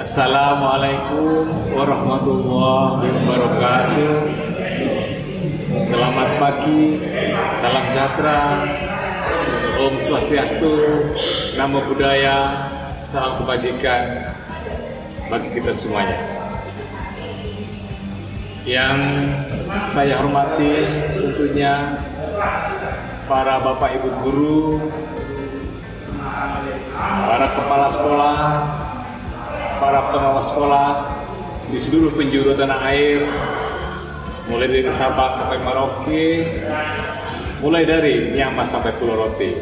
Assalamualaikum warahmatullahi wabarakatuh. Selamat pagi, salam sejahtera, Om Swastiastu, Namo Buddhaya, salam kebajikan bagi kita semuanya. Yang saya hormati tentunya para Bapak Ibu guru, para kepala sekolah, para pengawas sekolah di seluruh penjuru tanah air, mulai dari Sabang sampai Merauke, mulai dari Myanmar sampai Pulau Rote.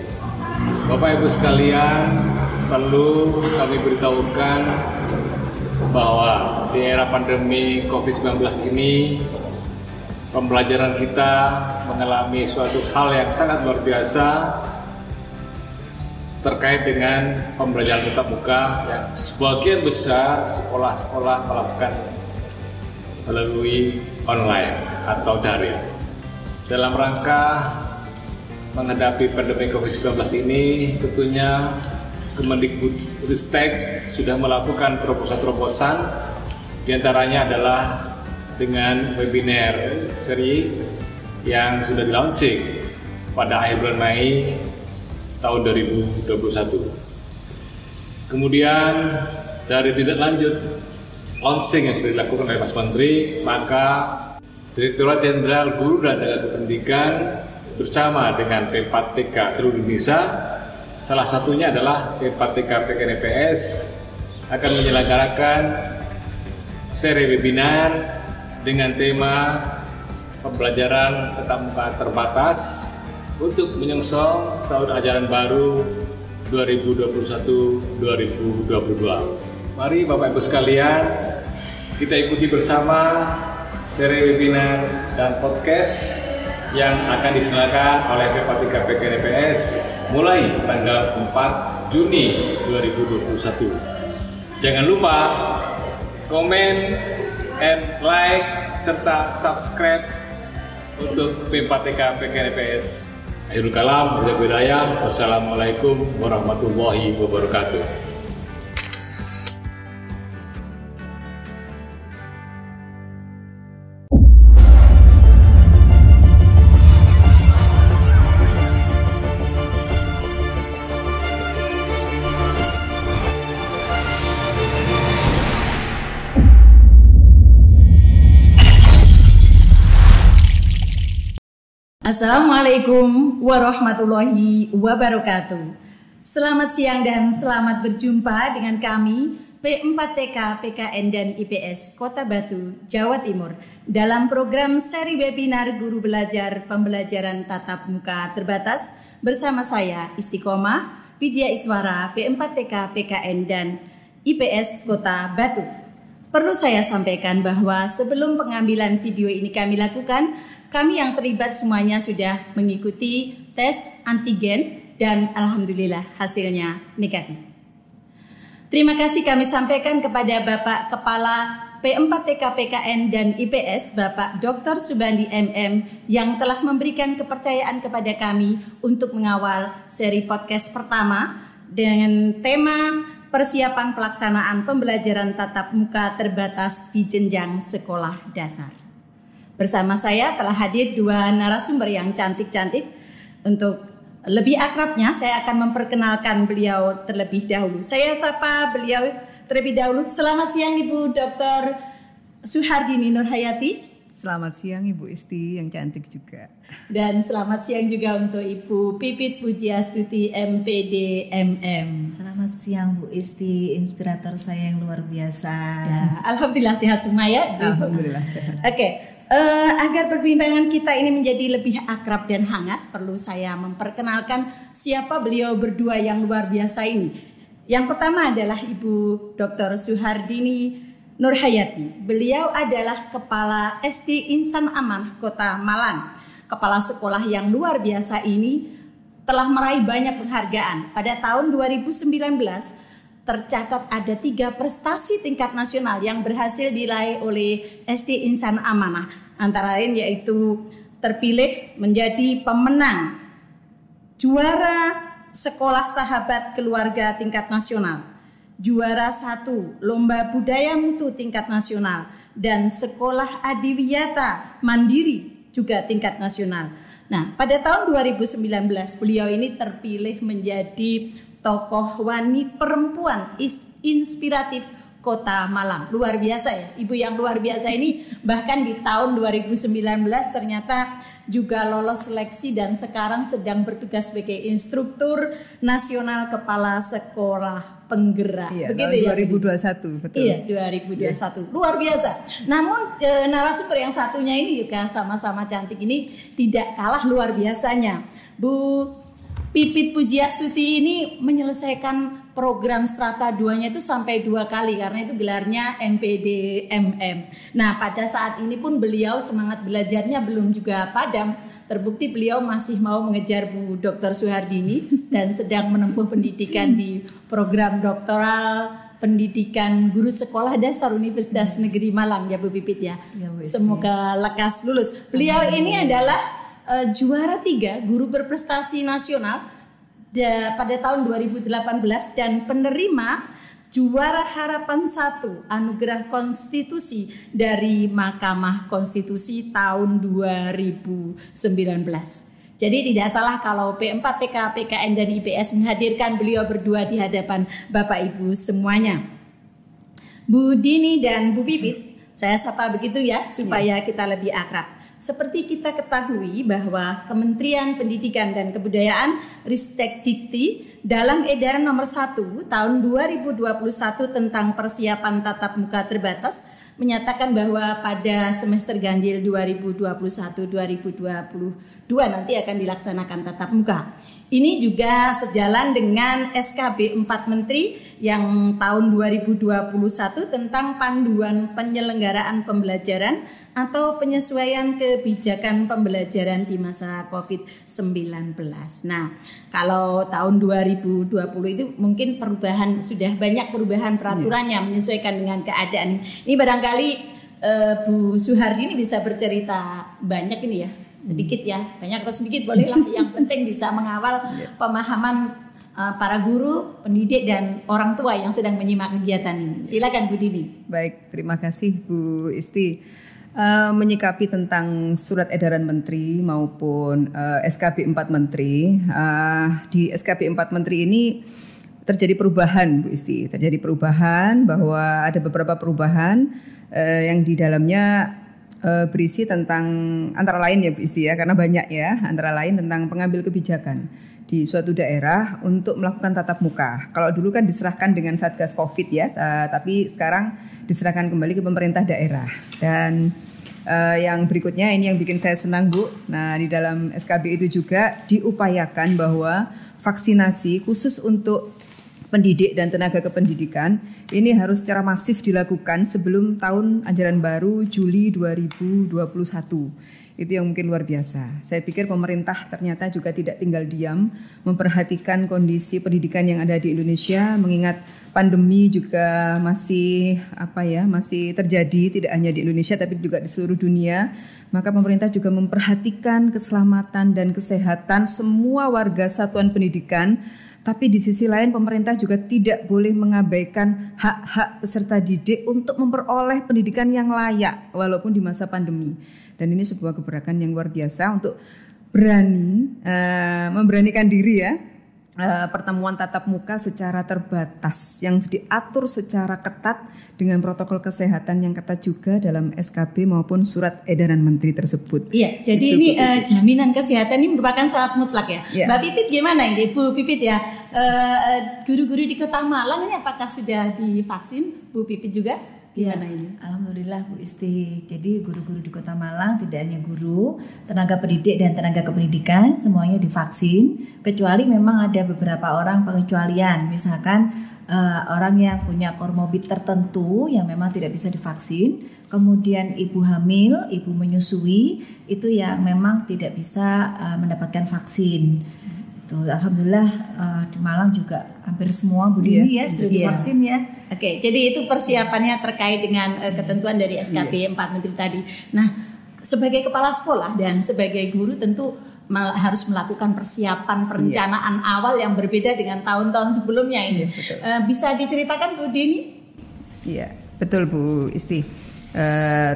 Bapak Ibu sekalian, perlu kami beritahukan bahwa di era pandemi COVID-19 ini, pembelajaran kita mengalami suatu hal yang sangat luar biasa terkait dengan pembelajaran tatap muka yang sebagian besar sekolah-sekolah melakukan melalui online atau daring. Dalam rangka menghadapi pandemi COVID-19 ini, tentunya Kemendikbudristek sudah melakukan terobosan-terobosan, diantaranya adalah dengan webinar seri yang sudah di-launching pada akhir bulan Mei tahun 2021. Kemudian dari tindak lanjut launching yang sudah dilakukan oleh Mas Menteri, maka Direktorat Jenderal Guru dan Tenaga Kependidikan bersama dengan P4TK seluruh Indonesia, salah satunya adalah P4TK PKNPS, akan menyelenggarakan seri webinar dengan tema pembelajaran tatap muka terbatas untuk menyongsong tahun ajaran baru 2021-2022. Mari Bapak Ibu sekalian, kita ikuti bersama seri webinar dan podcast yang akan diselenggarakan oleh P4TK PKNPS mulai tanggal 4 Juni 2021. Jangan lupa komen, like, serta subscribe untuk P4TK PKNPS. Akhirul kalam, wassalamualaikum warahmatullahi wabarakatuh. Assalamualaikum warahmatullahi wabarakatuh. Selamat siang dan selamat berjumpa dengan kami P4TK PKN dan IPS Kota Batu, Jawa Timur dalam program seri webinar Guru Belajar Pembelajaran Tatap Muka Terbatas bersama saya Istiqomah Widya Iswara P4TK PKN dan IPS Kota Batu. Perlu saya sampaikan bahwa sebelum pengambilan video ini kami lakukan, kami yang terlibat semuanya sudah mengikuti tes antigen dan alhamdulillah hasilnya negatif. Terima kasih kami sampaikan kepada Bapak Kepala P4TK PKN dan IPS Bapak Dr. Subandi MM yang telah memberikan kepercayaan kepada kami untuk mengawal seri podcast pertama dengan tema persiapan pelaksanaan pembelajaran tatap muka terbatas di jenjang sekolah dasar. Bersama saya telah hadir dua narasumber yang cantik-cantik. Untuk lebih akrabnya saya akan memperkenalkan beliau terlebih dahulu. Saya sapa beliau terlebih dahulu. Selamat siang Ibu Dr. Suhardini Nurhayati. Selamat siang Ibu Isti yang cantik juga. Dan selamat siang juga untuk Ibu Pipit Pujiastuti MPD MM. Selamat siang Bu Isti, inspirator saya yang luar biasa. Ya, alhamdulillah sehat semua ya. Alhamdulillah sehat. Oke. Agar perbincangan kita ini menjadi lebih akrab dan hangat, perlu saya memperkenalkan siapa beliau berdua yang luar biasa ini. Yang pertama adalah Ibu Dr. Suhardini Nurhayati. Beliau adalah Kepala SD Insan Amanah Kota Malang. Kepala sekolah yang luar biasa ini telah meraih banyak penghargaan. Pada tahun 2019 tercatat ada 3 prestasi tingkat nasional yang berhasil diraih oleh SD Insan Amanah. Antara lain yaitu terpilih menjadi pemenang juara Sekolah Sahabat Keluarga tingkat nasional, juara 1 Lomba Budaya Mutu tingkat nasional, dan Sekolah Adiwiyata Mandiri juga tingkat nasional. Nah, pada tahun 2019 beliau ini terpilih menjadi tokoh wanita perempuan inspiratif Kota Malang. Luar biasa ya, ibu yang luar biasa ini bahkan di tahun 2019 ternyata juga lolos seleksi dan sekarang sedang bertugas sebagai instruktur nasional kepala sekolah penggerak. Iya, begitu tahun ya? 2021, betul. Iya, 2021. Luar biasa. Namun narasumber yang satunya ini juga sama-sama cantik ini tidak kalah luar biasanya. Bu Pipit Pujiastuti ini menyelesaikan program strata 2-nya itu sampai 2 kali karena itu gelarnya MPD-MM. Nah, pada saat ini pun beliau semangat belajarnya belum juga padam. Terbukti beliau masih mau mengejar Bu Dr. Suhardini dan sedang menempuh pendidikan di program doktoral pendidikan guru sekolah dasar Universitas Negeri Malang ya Bu Pipit ya. Semoga lekas lulus. Beliau ini adalah juara 3 guru berprestasi nasional pada tahun 2018 dan penerima juara harapan 1 anugerah konstitusi dari Mahkamah Konstitusi tahun 2019. Jadi tidak salah kalau P4TK, PKN dan IPS menghadirkan beliau berdua di hadapan Bapak Ibu semuanya. Bu Dini dan Bu Pipit, saya sapa begitu ya supaya kita lebih akrab. Seperti kita ketahui bahwa Kementerian Pendidikan dan Kebudayaan Ristekdikti dalam edaran nomor 1 tahun 2021 tentang persiapan tatap muka terbatas menyatakan bahwa pada semester ganjil 2021-2022 nanti akan dilaksanakan tatap muka. Ini juga sejalan dengan SKB 4 Menteri yang tahun 2021 tentang panduan penyelenggaraan pembelajaran atau penyesuaian kebijakan pembelajaran di masa COVID-19. Nah, kalau tahun 2020 itu mungkin sudah banyak perubahan peraturannya menyesuaikan dengan keadaan. Ini barangkali Bu Suhardini bisa bercerita banyak ini ya. Sedikit ya, banyak atau sedikit bolehlah, yang penting bisa mengawal pemahaman para guru, pendidik dan orang tua yang sedang menyimak kegiatan ini. Silakan Bu Dini. Baik, terima kasih Bu Isti. Menyikapi tentang surat edaran menteri maupun SKB 4 menteri, di SKB 4 menteri ini terjadi perubahan Bu Isti, terjadi perubahan bahwa ada beberapa perubahan yang di dalamnya berisi tentang antara lain ya Bu Isti ya, karena banyak ya, antara lain tentang pengambil kebijakan di suatu daerah untuk melakukan tatap muka. Kalau dulu kan diserahkan dengan Satgas Covid ya, tapi sekarang diserahkan kembali ke pemerintah daerah. Dan yang berikutnya ini yang bikin saya senang Bu. Nah, di dalam SKB itu juga diupayakan bahwa vaksinasi khusus untuk pendidik dan tenaga kependidikan ini harus secara masif dilakukan sebelum tahun ajaran baru Juli 2021. Itu yang mungkin luar biasa. Saya pikir pemerintah ternyata juga tidak tinggal diam memperhatikan kondisi pendidikan yang ada di Indonesia, mengingat pandemi juga masih terjadi tidak hanya di Indonesia tapi juga di seluruh dunia. Maka pemerintah juga memperhatikan keselamatan dan kesehatan semua warga satuan pendidikan. Tapi di sisi lain pemerintah juga tidak boleh mengabaikan hak-hak peserta didik untuk memperoleh pendidikan yang layak walaupun di masa pandemi. Dan ini sebuah gebrakan yang luar biasa untuk memberanikan diri ya. Pertemuan tatap muka secara terbatas yang diatur secara ketat dengan protokol kesehatan yang ketat juga dalam SKB maupun surat edaran menteri tersebut. Iya, jadi itu, ini jaminan kesehatan ini merupakan syarat mutlak ya. Ya. Mbak Pipit gimana ini, Bu Pipit ya? Guru-guru di Kota Malang ini apakah sudah divaksin? Bu Pipit juga? Gimana ini? Alhamdulillah Bu Isti. Jadi guru-guru di Kota Malang tidak hanya guru, tenaga pendidik dan tenaga kependidikan semuanya divaksin. Kecuali memang ada beberapa orang pengecualian, misalkan orang yang punya komorbid tertentu yang memang tidak bisa divaksin. Kemudian ibu hamil, ibu menyusui itu yang memang tidak bisa mendapatkan vaksin. Alhamdulillah di Malang juga hampir semua Bu Dini ya sudah divaksin ya. Oke, jadi itu persiapannya terkait dengan ketentuan dari SKB 4 Menteri tadi. Nah, sebagai kepala sekolah dan sebagai guru tentu harus melakukan persiapan perencanaan awal yang berbeda dengan tahun-tahun sebelumnya ini. Bisa diceritakan Bu Dini? Iya, betul Bu Isti.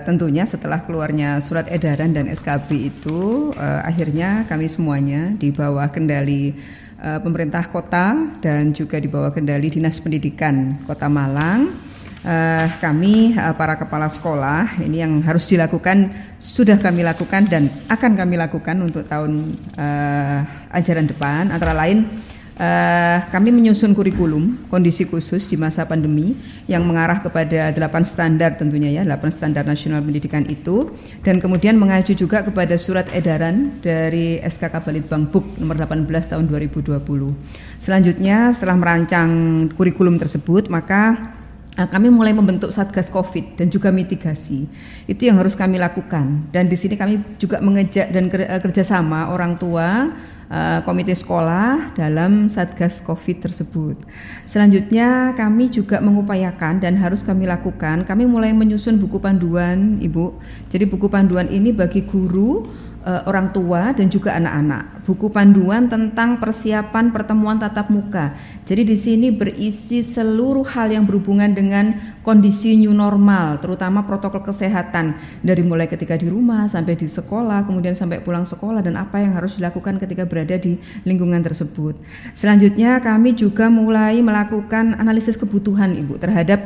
Tentunya setelah keluarnya surat edaran dan SKB itu akhirnya kami semuanya di bawah kendali pemerintah kota dan juga di bawah kendali Dinas Pendidikan Kota Malang, kami para kepala sekolah ini yang harus dilakukan sudah kami lakukan dan akan kami lakukan untuk tahun ajaran depan, antara lain kami menyusun kurikulum kondisi khusus di masa pandemi yang mengarah kepada 8 standar tentunya 8 standar nasional pendidikan itu, dan kemudian mengacu juga kepada surat edaran dari SK Kabalitbang BUK nomor 18 tahun 2020. Selanjutnya setelah merancang kurikulum tersebut, maka kami mulai membentuk Satgas Covid dan juga mitigasi. Itu yang harus kami lakukan. Dan di sini kami juga mengejak dan kerjasama orang tua, komite sekolah dalam Satgas Covid tersebut. Selanjutnya kami juga mengupayakan dan harus kami lakukan, kami mulai menyusun buku panduan, Ibu. Jadi buku panduan ini bagi guru, orang tua dan juga anak-anak. Buku panduan tentang persiapan pertemuan tatap muka. Jadi di sini berisi seluruh hal yang berhubungan dengan kondisi new normal, terutama protokol kesehatan dari mulai ketika di rumah sampai di sekolah, kemudian sampai pulang sekolah dan apa yang harus dilakukan ketika berada di lingkungan tersebut. Selanjutnya kami juga mulai melakukan analisis kebutuhan Ibu terhadap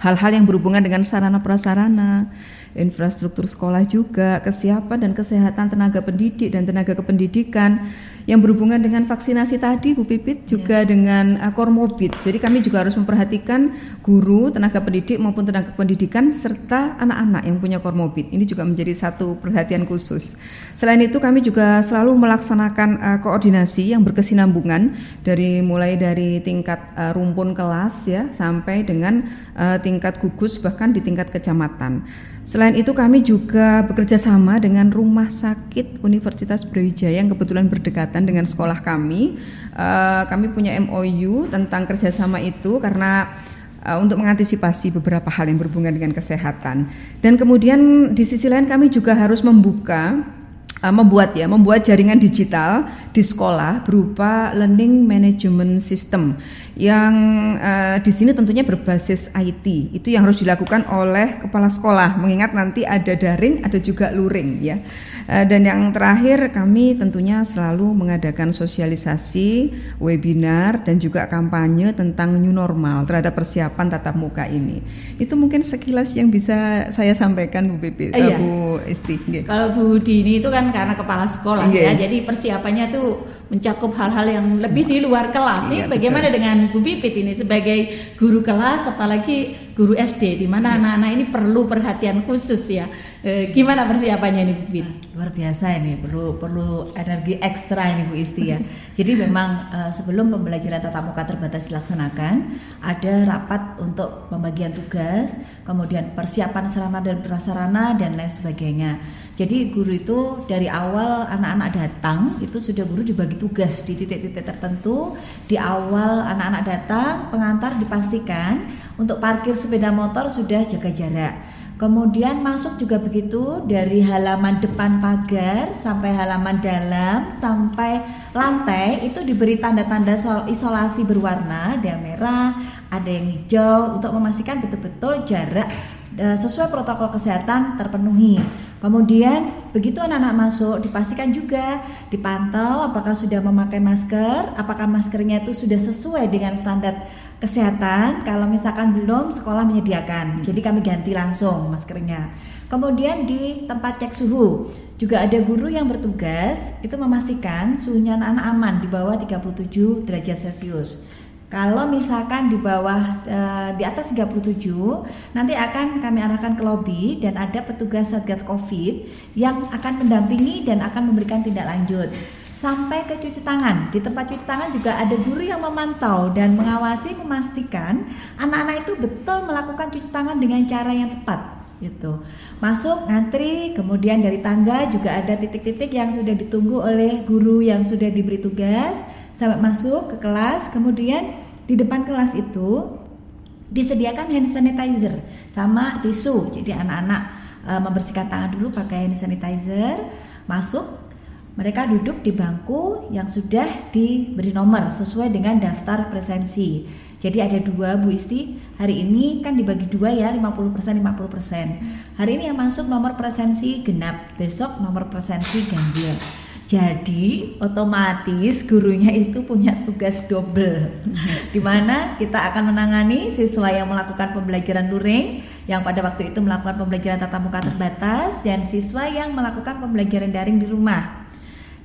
hal-hal yang berhubungan dengan sarana prasarana, infrastruktur sekolah juga, kesiapan dan kesehatan tenaga pendidik dan tenaga kependidikan yang berhubungan dengan vaksinasi tadi Bu Pipit, juga dengan komorbid. Jadi kami juga harus memperhatikan guru, tenaga pendidik maupun tenaga pendidikan serta anak-anak yang punya komorbid. Ini juga menjadi satu perhatian khusus. Selain itu kami juga selalu melaksanakan koordinasi yang berkesinambungan mulai dari tingkat rumpun kelas sampai dengan tingkat gugus bahkan di tingkat kecamatan. Selain itu kami juga bekerja sama dengan Rumah Sakit Universitas Brawijaya yang kebetulan berdekatan dengan sekolah kami. Kami punya MOU tentang kerjasama itu karena untuk mengantisipasi beberapa hal yang berhubungan dengan kesehatan. Dan kemudian di sisi lain kami juga harus membuat jaringan digital di sekolah berupa learning management system yang di sini tentunya berbasis IT. Itu yang harus dilakukan oleh kepala sekolah, mengingat nanti ada daring, ada juga luring Dan yang terakhir kami tentunya selalu mengadakan sosialisasi, webinar dan juga kampanye tentang new normal terhadap persiapan tatap muka ini. Itu mungkin sekilas yang bisa saya sampaikan Bu Pipi, Bu Isti. Kalau Bu Dini itu kan karena kepala sekolah jadi persiapannya tuh mencakup hal-hal yang lebih di luar kelas. Nih bagaimana dengan Bu Pipit ini sebagai guru kelas, apalagi guru SD di mana anak-anak ini perlu perhatian khusus gimana persiapannya ini Bu Pipit? Luar biasa ini, perlu energi ekstra ini Bu Isti Jadi memang sebelum pembelajaran tatap muka terbatas dilaksanakan, ada rapat untuk pembagian tugas, kemudian persiapan sarana dan prasarana dan lain sebagainya. Jadi guru itu dari awal anak-anak datang itu sudah guru dibagi tugas di titik-titik tertentu. Di awal anak-anak datang, pengantar dipastikan untuk parkir sepeda motor sudah jaga jarak. Kemudian masuk juga begitu, dari halaman depan pagar sampai halaman dalam sampai lantai itu diberi tanda-tanda isolasi berwarna, ada yang merah, ada yang hijau untuk memastikan betul-betul jarak sesuai protokol kesehatan terpenuhi. Kemudian begitu anak-anak masuk dipastikan juga dipantau apakah sudah memakai masker, apakah maskernya itu sudah sesuai dengan standar kesehatan. Kalau misalkan belum, sekolah menyediakan, jadi kami ganti langsung maskernya. Kemudian di tempat cek suhu juga ada guru yang bertugas itu memastikan suhunya anak-anak aman di bawah 37 derajat Celcius. Kalau misalkan di bawah di atas 37 nanti akan kami arahkan ke lobi dan ada petugas Satgas Covid yang akan mendampingi dan akan memberikan tindak lanjut. Sampai ke cuci tangan. Di tempat cuci tangan juga ada guru yang memantau dan mengawasi, memastikan anak-anak itu betul melakukan cuci tangan dengan cara yang tepat gitu. Masuk ngantri, kemudian dari tangga juga ada titik-titik yang sudah ditunggu oleh guru yang sudah diberi tugas sampai masuk ke kelas. Kemudian di depan kelas itu disediakan hand sanitizer sama tisu. Jadi anak-anak membersihkan tangan dulu pakai hand sanitizer, masuk. Mereka duduk di bangku yang sudah diberi nomor sesuai dengan daftar presensi. Jadi ada 2 Bu Isti, hari ini kan dibagi 2 ya, 50%. Hari ini yang masuk nomor presensi genap, besok nomor presensi ganjil. Jadi otomatis gurunya itu punya tugas double, di mana kita akan menangani siswa yang melakukan pembelajaran luring, yang pada waktu itu melakukan pembelajaran tatap muka terbatas, dan siswa yang melakukan pembelajaran daring di rumah.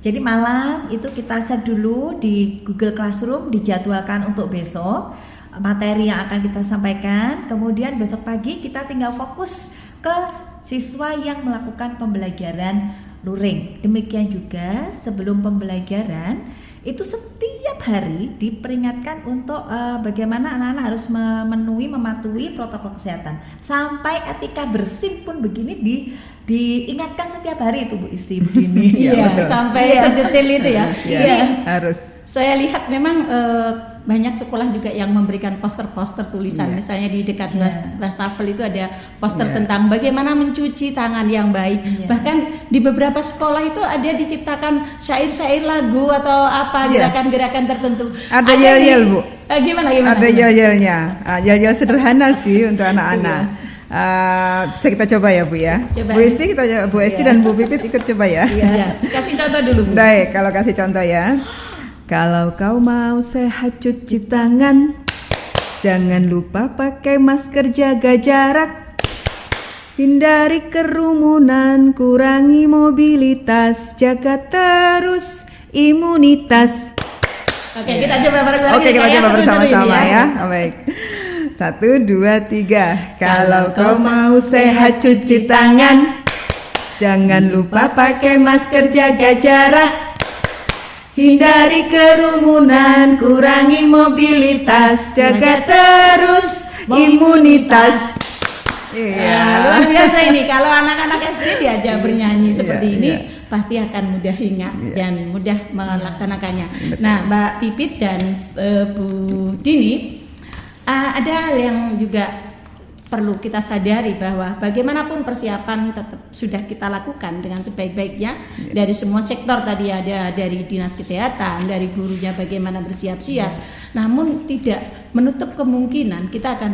Jadi malam itu kita set dulu di Google Classroom, dijadwalkan untuk besok materi yang akan kita sampaikan. Kemudian besok pagi kita tinggal fokus ke siswa yang melakukan pembelajaran luring. Demikian juga sebelum pembelajaran itu setiap hari diperingatkan untuk bagaimana anak-anak harus mematuhi protokol kesehatan. Sampai etika bersih pun begini diingatkan setiap hari itu Bu Isti, Bu Dini. Iya, sampai sedetail itu ya. Iya, harus. Saya lihat memang banyak sekolah juga yang memberikan poster-poster tulisan, misalnya di dekat wastafel itu ada poster tentang bagaimana mencuci tangan yang baik. Bahkan di beberapa sekolah itu ada diciptakan syair-syair lagu atau apa gerakan-gerakan tertentu. Ada yel-yel Bu. Gimana? Ada yel-yelnya. Yel-yel sederhana sih untuk anak-anak. Bisa kita coba ya Bu ya. Coba. Bu Isti kita coba, Bu Isti dan Bu Pipit ikut coba ya. Iya. Kasih contoh dulu Bu. Baik, kalau kasih contoh ya. Kalau kau mau sehat cuci tangan, jangan lupa pakai masker, jaga jarak, hindari kerumunan, kurangi mobilitas, jaga terus imunitas. Oke, kita coba bareng-bareng. Oke, kita coba bersama-sama ya. Baik. 1, 2, 3. Kalau kau mau sehat cuci tangan, jangan lupa pakai masker, jaga jarak, hindari kerumunan, kurangi mobilitas, jaga terus imunitas. Luar biasa ini. Kalau anak-anak SD diajak bernyanyi seperti ini, pasti akan mudah ingat dan mudah melaksanakannya. Nah, Mbak Pipit dan Bu Dini, ada hal yang juga perlu kita sadari bahwa bagaimanapun persiapan tetap sudah kita lakukan dengan sebaik-baiknya dari semua sektor. Tadi ada dari dinas kesehatan, dari gurunya bagaimana bersiap-siap. Namun tidak menutup kemungkinan kita akan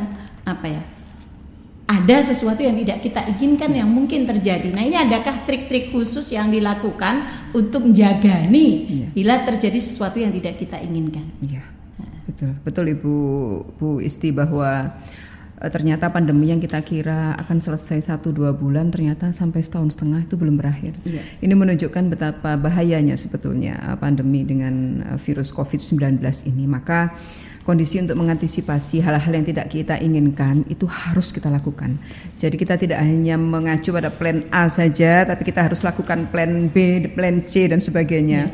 ada sesuatu yang tidak kita inginkan yang mungkin terjadi. Nah, ini adakah trik-trik khusus yang dilakukan untuk menjaga bila terjadi sesuatu yang tidak kita inginkan? Iya, betul Ibu Isti, bahwa ternyata pandemi yang kita kira akan selesai 1-2 bulan ternyata sampai 1,5 tahun itu belum berakhir. Ini menunjukkan betapa bahayanya sebetulnya pandemi dengan virus COVID-19 ini. Maka kondisi untuk mengantisipasi hal-hal yang tidak kita inginkan itu harus kita lakukan. Jadi kita tidak hanya mengacu pada plan A saja, tapi kita harus lakukan plan B, plan C dan sebagainya.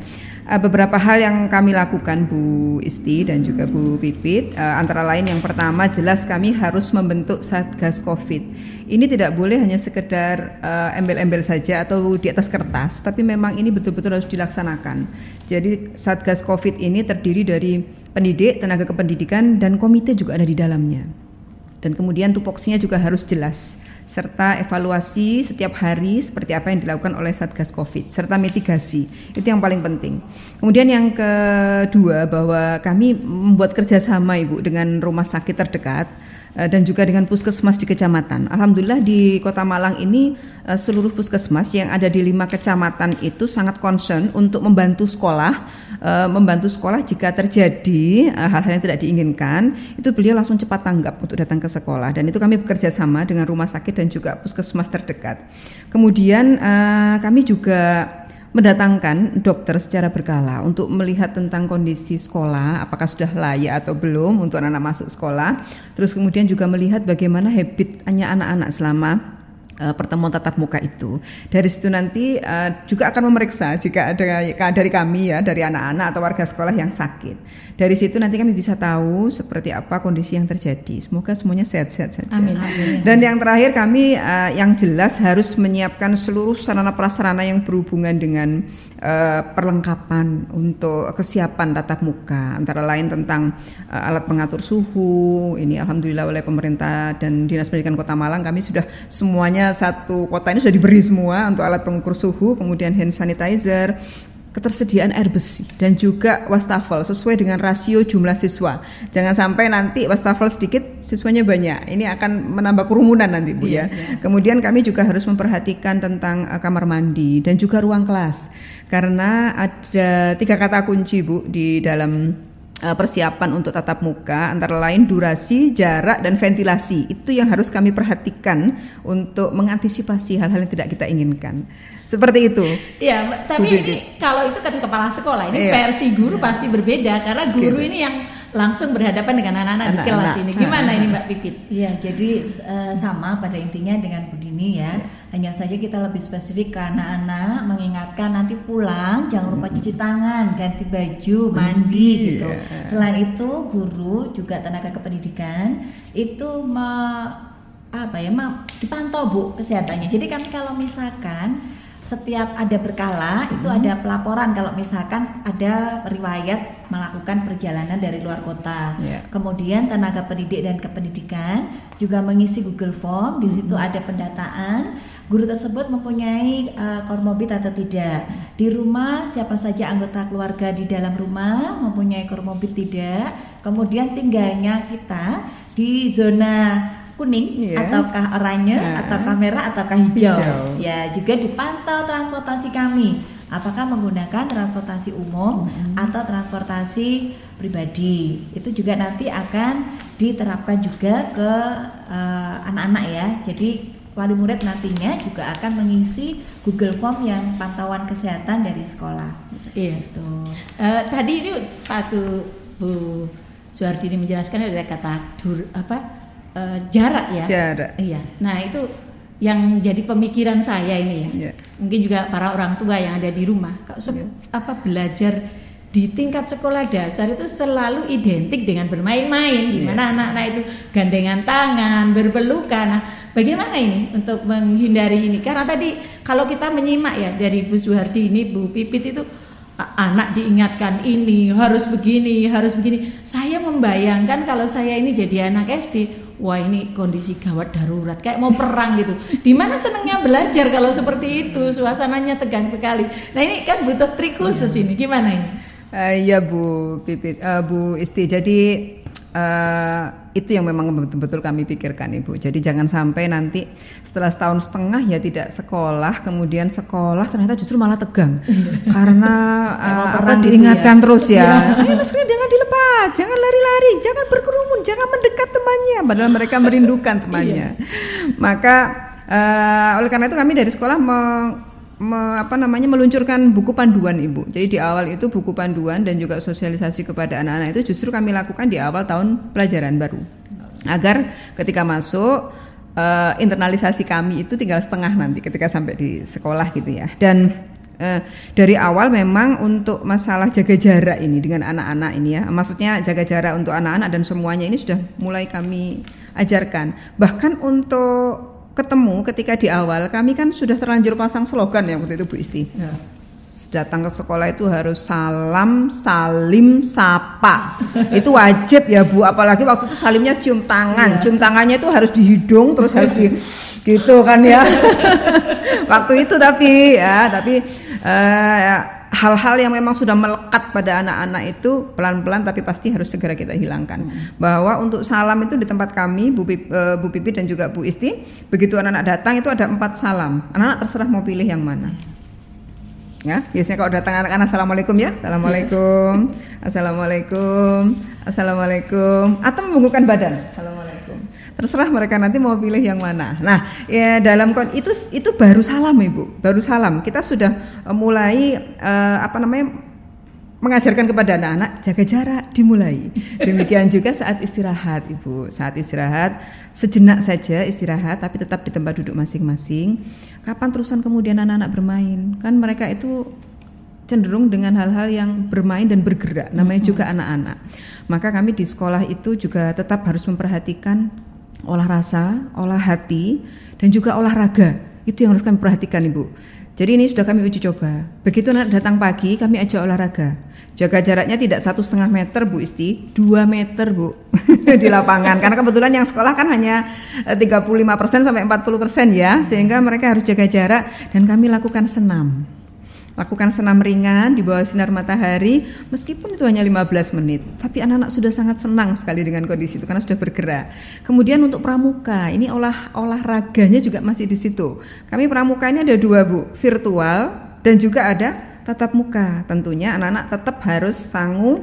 Beberapa hal yang kami lakukan Bu Isti dan juga Bu Pipit, antara lain yang pertama jelas kami harus membentuk Satgas Covid. Ini tidak boleh hanya sekedar embel-embel saja atau di atas kertas, tapi memang ini betul-betul harus dilaksanakan. Jadi Satgas Covid ini terdiri dari pendidik, tenaga kependidikan, dan komite juga ada di dalamnya. Dan kemudian tupoksinya juga harus jelas, serta evaluasi setiap hari seperti apa yang dilakukan oleh Satgas Covid, serta mitigasi. Itu yang paling penting. Kemudian yang kedua, bahwa kami membuat kerjasama Ibu dengan rumah sakit terdekat dan juga dengan puskesmas di kecamatan. Alhamdulillah di Kota Malang ini seluruh puskesmas yang ada di 5 kecamatan itu sangat concern untuk membantu sekolah jika terjadi hal-hal yang tidak diinginkan. Itu beliau langsung cepat tanggap untuk datang ke sekolah, dan itu kami bekerja sama dengan rumah sakit dan juga puskesmas terdekat. Kemudian kami juga mendatangkan dokter secara berkala untuk melihat tentang kondisi sekolah, apakah sudah layak atau belum untuk anak-anak masuk sekolah. Terus kemudian juga melihat bagaimana habitnya anak-anak selama pertemuan tatap muka itu. Dari situ nanti juga akan memeriksa jika ada dari kami ya, dari anak-anak atau warga sekolah yang sakit. Dari situ nanti kami bisa tahu seperti apa kondisi yang terjadi. Semoga semuanya sehat-sehat saja. Amin, amin. Dan yang terakhir kami yang jelas harus menyiapkan seluruh sarana prasarana yang berhubungan dengan perlengkapan untuk kesiapan tatap muka, antara lain tentang alat pengatur suhu. Ini alhamdulillah oleh pemerintah dan Dinas Pendidikan Kota Malang kami sudah semuanya, satu kota ini sudah diberi semua untuk alat pengukur suhu, kemudian hand sanitizer, ketersediaan air bersih dan juga wastafel sesuai dengan rasio jumlah siswa. Jangan sampai nanti wastafel sedikit siswanya banyak. Ini akan menambah kerumunan nanti Bu ya. Kemudian kami juga harus memperhatikan tentang kamar mandi dan juga ruang kelas. Karena ada 3 kata kunci Bu di dalam persiapan untuk tatap muka, antara lain durasi, jarak, dan ventilasi. Itu yang harus kami perhatikan untuk mengantisipasi hal-hal yang tidak kita inginkan. Seperti itu. Iya, tapi ini kalau itu kan kepala sekolah, ini versi guru pasti berbeda karena guru ini yang langsung berhadapan dengan anak-anak di kelas ini. Gimana ini Mbak Pipit? Iya, jadi sama pada intinya dengan Bu Dini ya. Hanya saja kita lebih spesifik ke anak-anak, mengingatkan nanti pulang jangan lupa cuci tangan, ganti baju, mandi gitu. Selain itu guru juga tenaga kependidikan itu dipantau Bu kesehatannya. Jadi kami kalau misalkan setiap ada berkala itu ada pelaporan kalau misalkan ada riwayat melakukan perjalanan dari luar kota. Kemudian tenaga pendidik dan kependidikan juga mengisi Google Form, di situ ada pendataan guru tersebut mempunyai komorbid atau tidak. Di rumah siapa saja anggota keluarga di dalam rumah mempunyai komorbid tidak. Kemudian tinggalnya kita di zona kuning ataukah oranye ataukah merah ataukah hijau. Ya, juga dipantau transportasi kami. Apakah menggunakan transportasi umum atau transportasi pribadi. Itu juga nanti akan diterapkan juga ke anak-anak ya. Jadi wali murid nantinya juga akan mengisi Google Form yang pantauan kesehatan dari sekolah. Iya. Tadi ini waktu Bu Suhardini menjelaskan ada kata jarak ya. Jarak. Iya. Nah itu yang jadi pemikiran saya ini ya. Mungkin juga para orang tua yang ada di rumah. Belajar di tingkat sekolah dasar itu selalu identik dengan bermain-main, di mana anak-anak itu gandengan tangan, berpelukan. Nah, bagaimana ini untuk menghindari ini? Karena tadi kalau kita menyimak ya dari Bu Suhardini, Bu Pipit itu anak diingatkan ini harus begini, harus begini. Saya membayangkan kalau saya ini jadi anak SD, wah ini kondisi gawat darurat, kayak mau perang gitu. Dimana senangnya belajar kalau seperti itu, suasananya tegang sekali. Nah ini kan butuh trik khusus ini, gimana ini? Ya Bu Pipit, Bu Isti. Jadi itu yang memang betul-betul kami pikirkan Ibu. Jadi jangan sampai nanti setelah setahun setengah ya tidak sekolah, kemudian sekolah ternyata justru malah tegang karena diingatkan terus ya. Maskernya jangan dilepas, jangan lari-lari, jangan berkerumun, jangan mendekat temannya, padahal mereka merindukan temannya. Maka oleh karena itu kami dari sekolah meluncurkan buku panduan Ibu. Jadi di awal itu buku panduan dan juga sosialisasi kepada anak-anak itu justru kami lakukan di awal tahun pelajaran baru. Agar ketika masuk internalisasi kami itu tinggal setengah nanti ketika sampai di sekolah gitu ya. Dan dari awal memang untuk masalah jaga jarak ini dengan anak-anak ini ya. Maksudnya jaga jarak untuk anak-anak dan semuanya ini sudah mulai kami ajarkan. Bahkan untuk ketemu ketika di awal kami kan sudah terlanjur pasang slogan ya waktu itu Bu Isti. Datang ke sekolah itu harus salam, salim, sapa. Itu wajib ya Bu, apalagi waktu itu salimnya cium tangan. Cium tangannya itu harus di hidung terus harus di gitu kan ya. Waktu itu tapi hal-hal yang memang sudah melekat pada anak-anak itu pelan-pelan tapi pasti harus segera kita hilangkan. Bahwa untuk salam itu di tempat kami Bu Pipi dan juga Bu Isti, begitu anak-anak datang itu ada 4 salam. Anak-anak terserah mau pilih yang mana. Ya, biasanya kalau datang anak-anak assalamualaikum ya, assalamualaikum, assalamualaikum, assalamualaikum, atau membungkukkan badan, assalamualaikum. Terserah mereka nanti mau pilih yang mana. Nah, ya dalam itu baru salam Ibu, baru salam. Kita sudah mulai mengajarkan kepada anak-anak jaga jarak dimulai. Demikian juga saat istirahat Ibu, saat istirahat sejenak saja istirahat tapi tetap di tempat duduk masing-masing. Kapan terusan kemudian anak-anak bermain? Kan mereka itu cenderung dengan hal-hal yang bermain dan bergerak, namanya juga anak-anak. Maka kami di sekolah itu juga tetap harus memperhatikan olah rasa, olah hati, dan juga olahraga. Itu yang harus kami perhatikan, Ibu. Jadi ini sudah kami uji coba. Begitu anak datang pagi, kami ajak olahraga. Jaga jaraknya tidak 1,5 meter Bu Isti, 2 meter Bu di lapangan. Karena kebetulan yang sekolah kan hanya 35% sampai 40% ya, sehingga mereka harus jaga jarak dan kami lakukan senam. Lakukan senam ringan di bawah sinar matahari, meskipun itu hanya 15 menit. Tapi anak-anak sudah sangat senang sekali dengan kondisi itu karena sudah bergerak. Kemudian untuk pramuka, ini olahraganya juga masih di situ. Kami pramukanya ada 2 Bu, virtual dan juga ada tatap muka. Tentunya anak-anak tetap harus sangu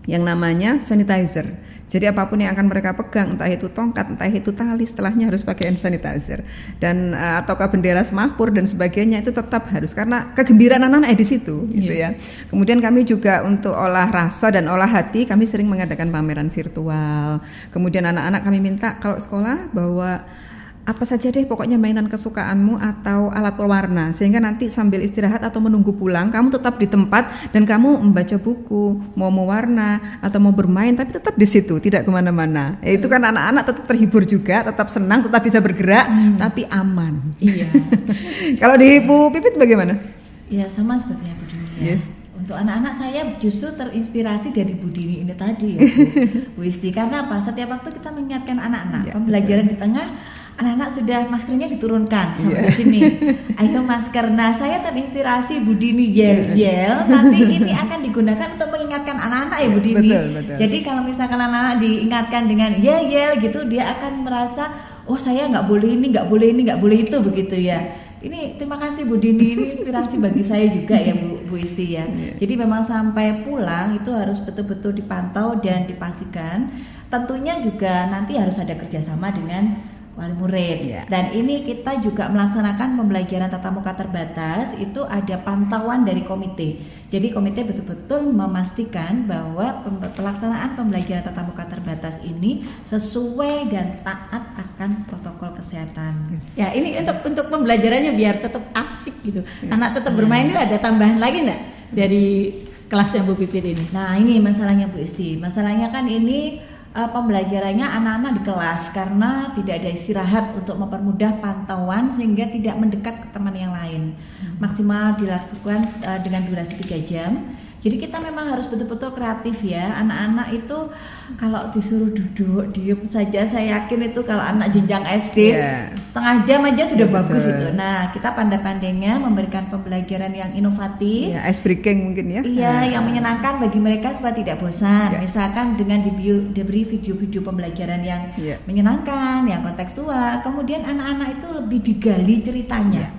yang namanya sanitizer. Jadi apapun yang akan mereka pegang, entah itu tongkat, entah itu tali, setelahnya harus pakai hand sanitizer. Dan ataukah bendera semapur dan sebagainya itu tetap harus, karena kegembiraan anak-anak di situ, gitu ya. Kemudian kami juga untuk olah rasa dan olah hati, kami sering mengadakan pameran virtual. Kemudian anak-anak kami minta kalau sekolah bawa apa saja deh pokoknya mainan kesukaanmu atau alat pewarna, sehingga nanti sambil istirahat atau menunggu pulang kamu tetap di tempat dan kamu membaca buku, mau mewarna atau mau bermain tapi tetap di situ, tidak kemana-mana. Itu kan anak-anak tetap terhibur juga, tetap senang, tetap bisa bergerak tapi aman. Iya. Kalau di Bu Pipit bagaimana? Ya sama sepertinya Bu Dini ya. Untuk anak-anak saya justru terinspirasi dari Bu Dini ini tadi ya Bu Isti. Karena apa? Setiap waktu kita mengingatkan anak-anak pembelajaran di tengah, anak-anak sudah maskernya diturunkan sampai di sini. Ayo masker. Nah, saya terinspirasi Bu Dini yel-yel. Nanti ini akan digunakan untuk mengingatkan anak-anak ya Bu Dini. Betul. Jadi kalau misalkan anak-anak diingatkan dengan yel-yel gitu, dia akan merasa, oh saya nggak boleh ini, nggak boleh ini, nggak boleh itu, begitu ya. Ini terima kasih Bu Dini, ini inspirasi bagi saya juga ya Bu Isti ya. Jadi memang sampai pulang itu harus betul-betul dipantau dan dipastikan. Tentunya juga nanti harus ada kerjasama dengan wali murid. Dan ini kita juga melaksanakan pembelajaran tatap muka terbatas, itu ada pantauan dari komite. Jadi komite betul-betul memastikan bahwa pelaksanaan pembelajaran tatap muka terbatas ini sesuai dan taat akan protokol kesehatan. Ya, ini untuk pembelajarannya biar tetap asik gitu. Anak tetap bermain itu ada tambahan lagi enggak dari kelasnya Bu Pipit ini? Nah, ini masalahnya Bu Isti. Masalahnya kan ini pembelajarannya anak-anak di kelas karena tidak ada istirahat untuk mempermudah pantauan sehingga tidak mendekat ke teman yang lain. Maksimal dilakukan dengan durasi 3 jam. Jadi kita memang harus betul-betul kreatif ya. Anak-anak itu kalau disuruh duduk diem saja, saya yakin itu kalau anak jenjang SD setengah jam aja sudah bagus itu. Nah, kita pandai-pandainya memberikan pembelajaran yang inovatif, ice breaking mungkin ya. Iya, yang menyenangkan bagi mereka supaya tidak bosan. Misalkan dengan diberi video-video pembelajaran yang menyenangkan, yang kontekstual. Kemudian anak-anak itu lebih digali ceritanya.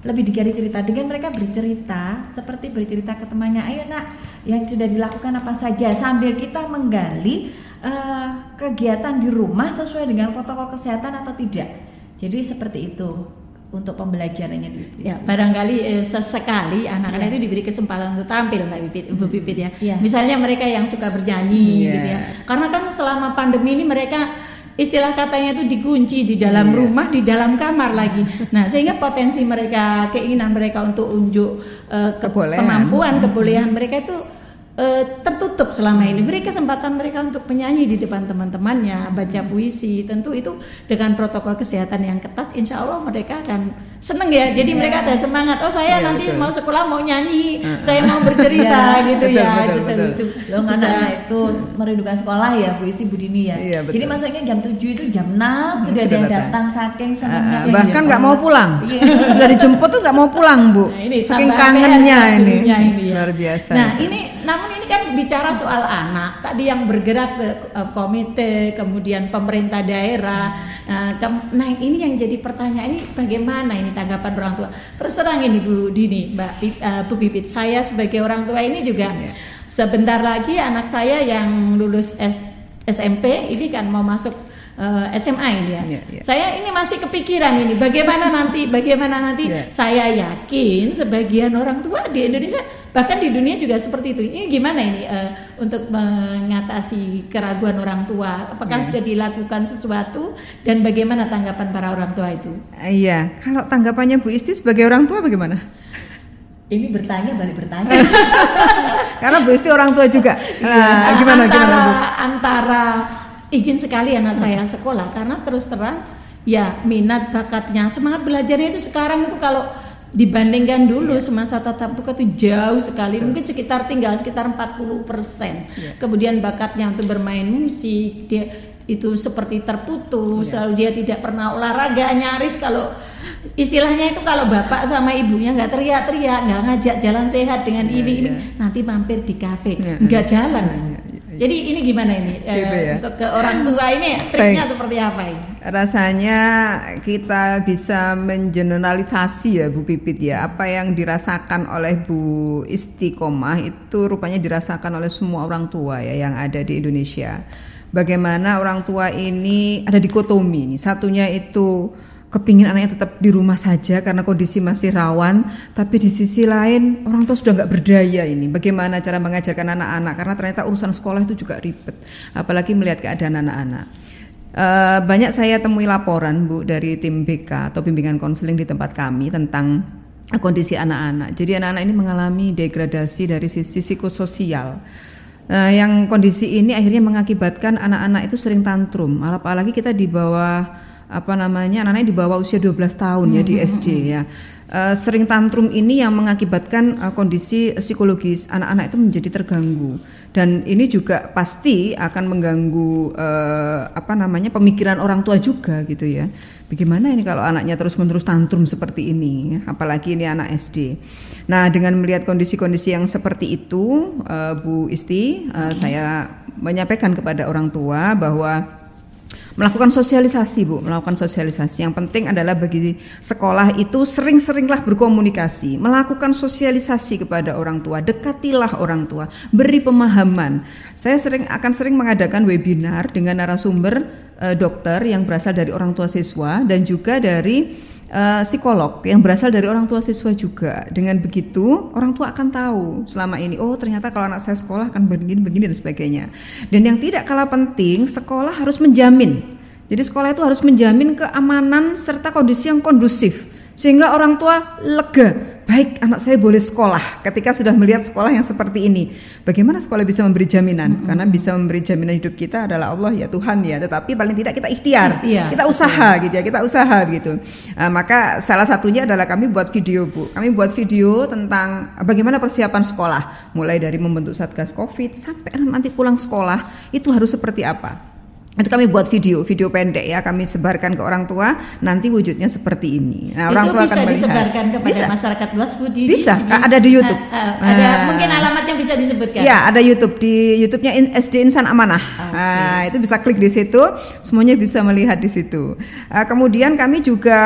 Lebih digali cerita, dengan mereka bercerita seperti bercerita ke temannya, ayo nak yang sudah dilakukan apa saja, sambil kita menggali kegiatan di rumah sesuai dengan protokol kesehatan atau tidak. Jadi seperti itu untuk pembelajarannya. Ya, barangkali sesekali anak-anak itu diberi kesempatan untuk tampil Bu Pipit ya. Misalnya mereka yang suka bernyanyi gitu ya. Karena kan selama pandemi ini mereka istilah katanya itu dikunci di dalam rumah, di dalam kamar lagi. Nah, sehingga potensi mereka, keinginan mereka untuk unjuk kemampuan, kebolehan mereka itu tertutup selama ini. Beri kesempatan mereka untuk menyanyi di depan teman-temannya, baca puisi. Tentu itu dengan protokol kesehatan yang ketat, insya Allah mereka akan seneng ya. Jadi mereka ada semangat. Oh, saya nanti mau sekolah mau nyanyi, saya mau bercerita gitu ya. Gitu. Loh, anak itu merindukan sekolah ya Bu Isti, Bu Dini ya. Jadi masuknya jam 7 itu jam 6 sudah ada yang datang saking senangnya. Bahkan nggak mau pulang. Sudah dijemput tuh nggak mau pulang Bu. Saking kangennya ini. Luar biasa. Nah namun ini kan bicara soal anak. Tadi yang bergerak ke komite, kemudian pemerintah daerah. Nah ini yang jadi pertanyaan, ini bagaimana ini tanggapan orang tua? Terus terang ini Bu Dini, Bu Pipit, saya sebagai orang tua ini juga sebentar lagi anak saya yang lulus SMP ini kan mau masuk SMA ini ya. Saya ini masih kepikiran ini bagaimana nanti. Saya yakin sebagian orang tua di Indonesia, bahkan di dunia juga seperti itu. Ini gimana ini untuk mengatasi keraguan orang tua? Apakah sudah dilakukan sesuatu dan bagaimana tanggapan para orang tua itu? Iya, kalau tanggapannya Bu Isti sebagai orang tua bagaimana? Ini bertanya balik bertanya. Karena Bu Isti orang tua juga. Nah, gimana Bu? Antara ingin sekali anak saya sekolah karena terus terang ya minat bakatnya, semangat belajarnya itu sekarang itu kalau dibandingkan dulu semasa tatap muka itu jauh sekali. Mungkin tinggal sekitar 40%. Kemudian bakatnya untuk bermain musik dia itu seperti terputus. Lalu dia tidak pernah olahraga, nyaris kalau istilahnya itu kalau bapak sama ibunya nggak teriak-teriak, nggak ngajak jalan sehat dengan ini nanti mampir di kafe, nggak jalan. Jadi ini gimana ini gitu untuk ke orang tua ini triknya seperti apa ini? Rasanya kita bisa mengeneralisasi ya Bu Pipit ya, apa yang dirasakan oleh Bu Istiqomah itu rupanya dirasakan oleh semua orang tua ya yang ada di Indonesia. Bagaimana orang tua ini ada dikotomi nih, satunya itu kepingin anaknya tetap di rumah saja karena kondisi masih rawan, tapi di sisi lain orang tua sudah nggak berdaya ini. Bagaimana cara mengajarkan anak-anak karena ternyata urusan sekolah itu juga ribet, apalagi melihat keadaan anak-anak. Banyak saya temui laporan Bu dari tim BK atau bimbingan konseling di tempat kami tentang kondisi anak-anak. Jadi anak-anak ini mengalami degradasi dari sisi psikososial. Yang kondisi ini akhirnya mengakibatkan anak-anak itu sering tantrum, apalagi kita di bawah anak-anak di bawah usia 12 tahun ya di SD ya. Sering tantrum ini yang mengakibatkan kondisi psikologis anak-anak itu menjadi terganggu, dan ini juga pasti akan mengganggu pemikiran orang tua juga gitu ya. Bagaimana ini kalau anaknya terus-menerus tantrum seperti ini, apalagi ini anak SD. Nah, dengan melihat kondisi-kondisi yang seperti itu, Bu Isti, saya menyampaikan kepada orang tua bahwa melakukan sosialisasi Bu, melakukan sosialisasi. Yang penting adalah bagi sekolah itu sering-seringlah berkomunikasi, melakukan sosialisasi kepada orang tua, dekatilah orang tua, beri pemahaman. Saya akan sering mengadakan webinar dengan narasumber dokter yang berasal dari orang tua siswa dan juga dari psikolog yang berasal dari orang tua siswa juga. Dengan begitu orang tua akan tahu selama ini, oh ternyata kalau anak saya sekolah akan begini dan sebagainya. Dan yang tidak kalah penting, sekolah harus menjamin. Jadi sekolah itu harus menjamin keamanan serta kondisi yang kondusif sehingga orang tua lega. Baik, anak saya boleh sekolah ketika sudah melihat sekolah yang seperti ini. Bagaimana sekolah bisa memberi jaminan? Karena bisa memberi jaminan hidup kita adalah Allah ya, Tuhan ya. Tetapi paling tidak kita ikhtiar, kita usaha gitu ya, kita usaha gitu. Maka salah satunya adalah kami buat video Bu. Kami buat video tentang bagaimana persiapan sekolah, mulai dari membentuk Satgas Covid sampai nanti pulang sekolah itu harus seperti apa. Itu kami buat video pendek ya, kami sebarkan ke orang tua, nanti wujudnya seperti ini. Nah, orang itu tua bisa akan disebarkan kepada masyarakat luas Bu? Bisa, ada di YouTube. Ada mungkin alamatnya bisa disebutkan? Ya, ada YouTube, di YouTube-nya SD Insan Amanah. Nah, itu bisa klik di situ, semuanya bisa melihat di situ. Kemudian kami juga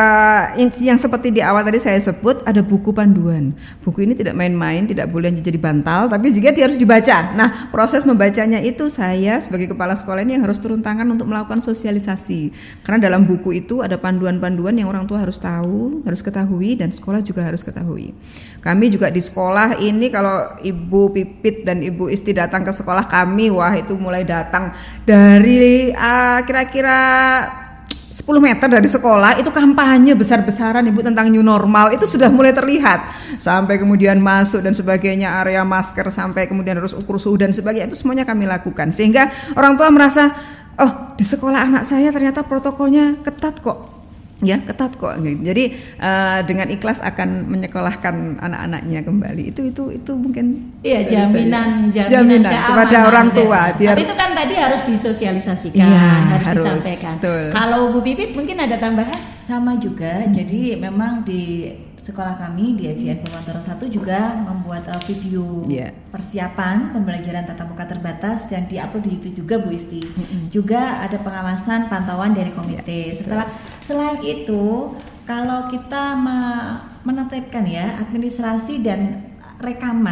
yang seperti di awal tadi saya sebut, ada buku panduan. Buku ini tidak main-main, tidak boleh jadi bantal, tapi juga dia harus dibaca. Nah, proses membacanya itu saya sebagai kepala sekolah ini yang harus turun tangan untuk melakukan sosialisasi, karena dalam buku itu ada panduan-panduan yang orang tua harus tahu, harus ketahui, dan sekolah juga harus ketahui. Kami juga di sekolah ini kalau Ibu Pipit dan Ibu Isti datang ke sekolah kami, wah itu mulai datang dari kira-kira 10 meter dari sekolah itu kampanye besar-besaran Ibu tentang new normal, itu sudah mulai terlihat, sampai kemudian masuk dan sebagainya, area masker, sampai kemudian harus ukur suhu dan sebagainya, itu semuanya kami lakukan sehingga orang tua merasa, oh di sekolah anak saya ternyata protokolnya ketat kok. Ya ketat kok. Jadi dengan ikhlas akan menyekolahkan anak-anaknya kembali. Itu mungkin jaminan kepada orang tua. Tapi itu kan tadi harus disosialisasikan, harus disampaikan. Betul. Kalau Bu Pipit mungkin ada tambahan? Sama juga. Jadi memang di sekolah kami di AJN Pemantoro 1 juga membuat video persiapan pembelajaran tatap muka terbatas dan diupload di YouTube juga Bu Isti. Juga ada pengawasan pantauan dari komite. Selain itu, kalau kita menetapkan ya administrasi dan rekam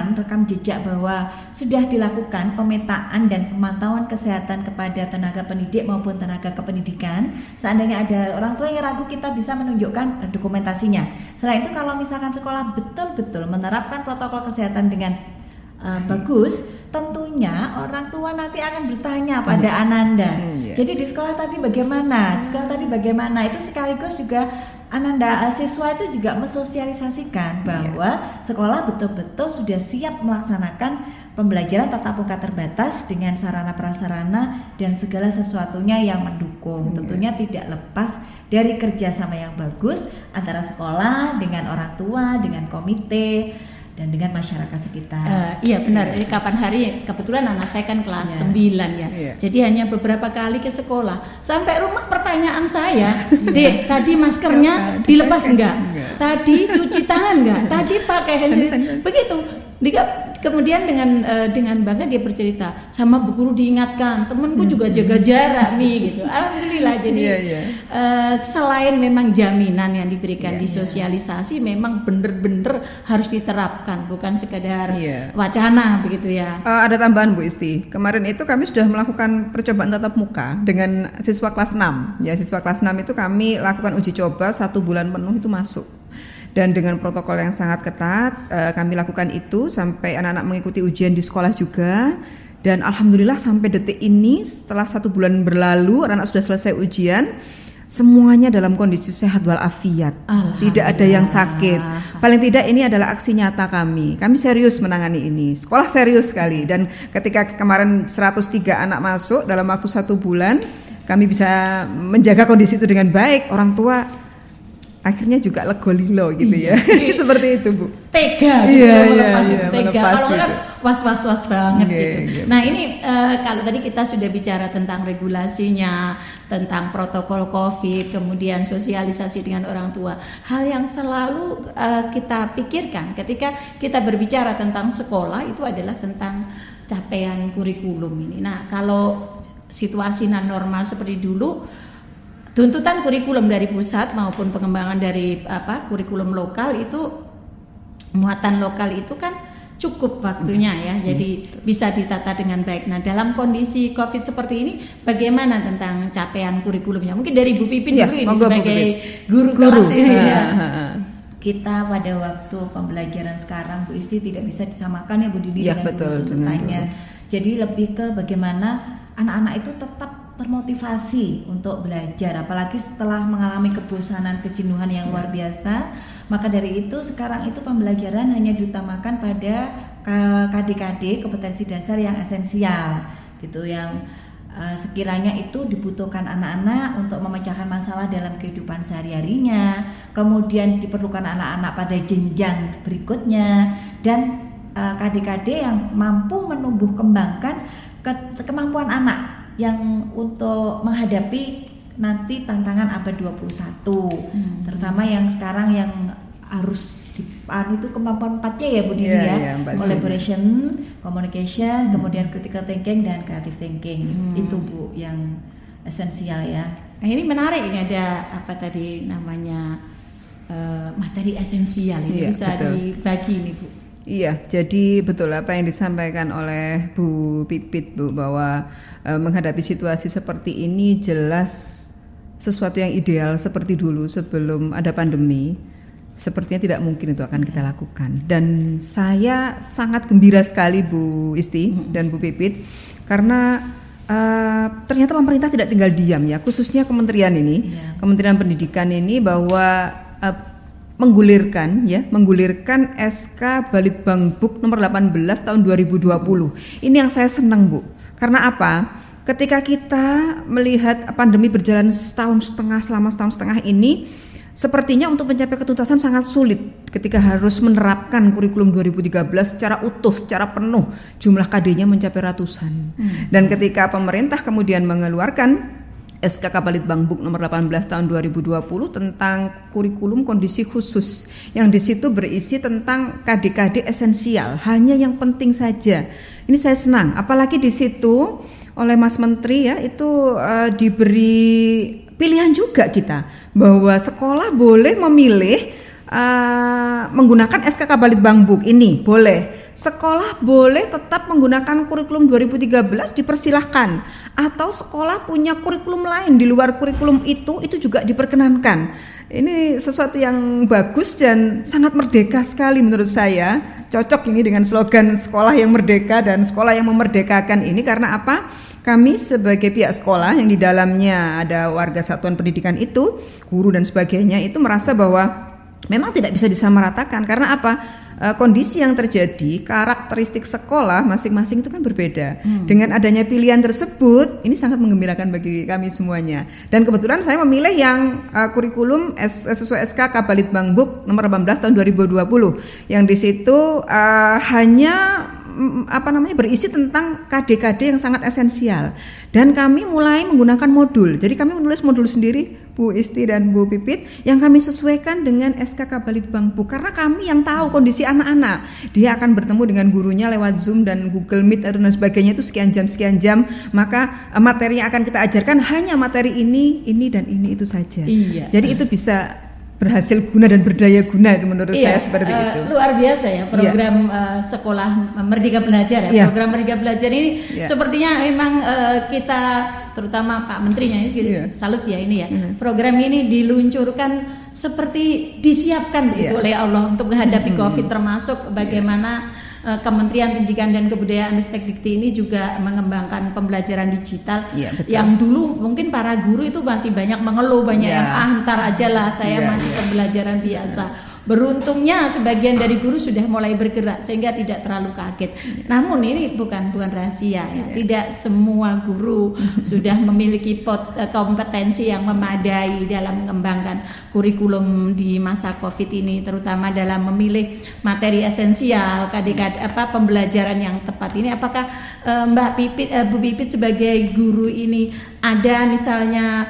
jejak bahwa sudah dilakukan pemetaan dan pemantauan kesehatan kepada tenaga pendidik maupun tenaga kependidikan. Seandainya ada orang tua yang ragu, kita bisa menunjukkan dokumentasinya. Selain itu, kalau misalkan sekolah betul-betul menerapkan protokol kesehatan dengan bagus, tentunya orang tua nanti akan bertanya pada Ananda. Jadi di sekolah tadi bagaimana? Itu sekaligus juga Ananda siswa itu juga mensosialisasikan bahwa sekolah betul-betul sudah siap melaksanakan pembelajaran tatap muka terbatas dengan sarana prasarana dan segala sesuatunya yang mendukung. Tentunya tidak lepas dari kerjasama yang bagus antara sekolah dengan orang tua, dengan komite, dan dengan masyarakat sekitar. Iya benar. Kapan hari kebetulan anak saya kan kelas 9 ya. Jadi hanya beberapa kali ke sekolah. Sampai rumah pertanyaan saya, "Dek, tadi maskernya dilepas enggak? Tadi cuci tangan enggak? Tadi pakai hand sanitizer?" Begitu. Kemudian dengan bangga dia bercerita, sama bu guru diingatkan, temenku juga jaga jarak nih gitu. Alhamdulillah. Jadi selain memang jaminan yang diberikan di sosialisasi, memang bener-bener harus diterapkan, bukan sekedar wacana begitu ya. Ada tambahan Bu Isti. Kemarin itu kami sudah melakukan percobaan tatap muka dengan siswa kelas 6. Ya, siswa kelas 6 itu kami lakukan uji coba 1 bulan penuh itu masuk. Dan dengan protokol yang sangat ketat, kami lakukan itu sampai anak-anak mengikuti ujian di sekolah juga. Dan alhamdulillah sampai detik ini setelah 1 bulan berlalu, anak-anak sudah selesai ujian, semuanya dalam kondisi sehat walafiat, tidak ada yang sakit. Paling tidak ini adalah aksi nyata kami. Kami serius menangani ini. Sekolah serius sekali. Dan ketika kemarin 103 anak masuk dalam waktu 1 bulan, kami bisa menjaga kondisi itu dengan baik. Orang tua akhirnya juga legolilo gitu ya. Seperti itu Bu. Tega gitu, melepas itu tega. Kalau kan was-was banget gitu. Nah ini kalau tadi kita sudah bicara tentang regulasinya, tentang protokol COVID, kemudian sosialisasi dengan orang tua. Hal yang selalu kita pikirkan ketika kita berbicara tentang sekolah itu adalah tentang capaian kurikulum ini. Nah kalau situasi non normal seperti dulu, tuntutan kurikulum dari pusat maupun pengembangan dari kurikulum lokal itu, muatan lokal itu kan cukup waktunya ya, jadi bisa ditata dengan baik. Nah dalam kondisi COVID seperti ini, bagaimana tentang capaian kurikulumnya? Mungkin dari Bu Pipin dulu ini sebagai guru kelas ini ya. Kita pada waktu pembelajaran sekarang Bu Isti tidak bisa disamakan ya Bu Didi dengan tuntutannya. Jadi lebih ke bagaimana anak-anak itu tetap termotivasi untuk belajar, apalagi setelah mengalami kebosanan, kejenuhan yang luar biasa. Maka dari itu sekarang itu pembelajaran hanya diutamakan pada KD-KD, kompetensi dasar yang esensial gitu, yang sekiranya itu dibutuhkan anak-anak untuk memecahkan masalah dalam kehidupan sehari-harinya. Kemudian diperlukan anak-anak pada jenjang berikutnya, dan KD-KD yang mampu menumbuh kembangkan kemampuan anak yang untuk menghadapi nanti tantangan abad 21, terutama yang sekarang yang harus itu kemampuan 4C ya Bu Dini ya, collaboration, communication, kemudian critical thinking dan creative thinking. Itu Bu yang esensial ya. Nah, ini menarik, ini ada apa tadi namanya materi esensial ini bisa dibagi nih Bu. Iya, jadi betul apa yang disampaikan oleh Bu Pipit Bu, bahwa menghadapi situasi seperti ini jelas sesuatu yang ideal seperti dulu sebelum ada pandemi sepertinya tidak mungkin itu akan kita lakukan. Dan saya sangat gembira sekali Bu Isti dan Bu Pipit karena ternyata pemerintah tidak tinggal diam ya, khususnya kementerian ini, Kementerian Pendidikan ini, bahwa menggulirkan SK Balitbangbuk nomor 18 tahun 2020. Ini yang saya senang Bu. Karena apa? Ketika kita melihat pandemi berjalan selama setahun setengah ini, sepertinya untuk mencapai ketuntasan sangat sulit ketika harus menerapkan kurikulum 2013 secara utuh, secara penuh, jumlah KD-nya mencapai ratusan. Dan ketika pemerintah kemudian mengeluarkan SK Balitbangbuk nomor 18 tahun 2020 tentang kurikulum kondisi khusus, yang di situ berisi tentang KD-KD esensial, hanya yang penting saja. Ini saya senang, apalagi di situ oleh Mas Menteri ya itu diberi pilihan juga kita bahwa sekolah boleh memilih menggunakan SK Balitbangbuk ini, boleh. Sekolah boleh tetap menggunakan kurikulum 2013, dipersilahkan. Atau sekolah punya kurikulum lain di luar kurikulum itu juga diperkenankan. Ini sesuatu yang bagus dan sangat merdeka sekali menurut saya. Cocok ini dengan slogan sekolah yang merdeka dan sekolah yang memerdekakan ini, karena apa? kami sebagai pihak sekolah yang di dalamnya ada warga satuan pendidikan itu, guru dan sebagainya, itu merasa bahwa memang tidak bisa disamaratakan. Karena apa? Kondisi yang terjadi, karakteristik sekolah masing-masing itu kan berbeda. Dengan adanya pilihan tersebut, ini sangat menggembirakan bagi kami semuanya. Dan kebetulan saya memilih yang kurikulum sesuai SK Kabalitbangbuk nomor 18 tahun 2020, yang di situ hanya berisi tentang KD-KD yang sangat esensial. Dan kami mulai menggunakan modul. Jadi kami menulis modul sendiri, Bu Isti dan Bu Pipit, yang kami sesuaikan dengan SK Kabalitbangbuk, karena kami yang tahu kondisi anak-anak. Dia akan bertemu dengan gurunya lewat Zoom dan Google Meet dan sebagainya, itu sekian jam, maka materi yang akan kita ajarkan hanya materi ini dan ini itu saja. Iya. Jadi itu bisa berhasil guna dan berdaya guna, itu menurut saya seperti itu. Luar biasa ya program sekolah Merdeka Belajar ya. Program Merdeka Belajar ini sepertinya memang kita, terutama Pak Menterinya ini salut ya ini ya. Program ini diluncurkan seperti disiapkan begitu oleh Allah untuk menghadapi Covid, termasuk bagaimana Kementerian Pendidikan dan Kebudayaan Ristekdikti ini juga mengembangkan pembelajaran digital yang dulu mungkin para guru itu masih banyak mengeluh, banyak yang ntar aja lah saya masih pembelajaran biasa. Beruntungnya sebagian dari guru sudah mulai bergerak sehingga tidak terlalu kaget. Namun ini bukan rahasia ya. Tidak semua guru sudah memiliki kompetensi yang memadai dalam mengembangkan kurikulum di masa Covid ini, terutama dalam memilih materi esensial, pembelajaran yang tepat ini. Apakah Mbak Pipit, Bu Pipit sebagai guru ini ada misalnya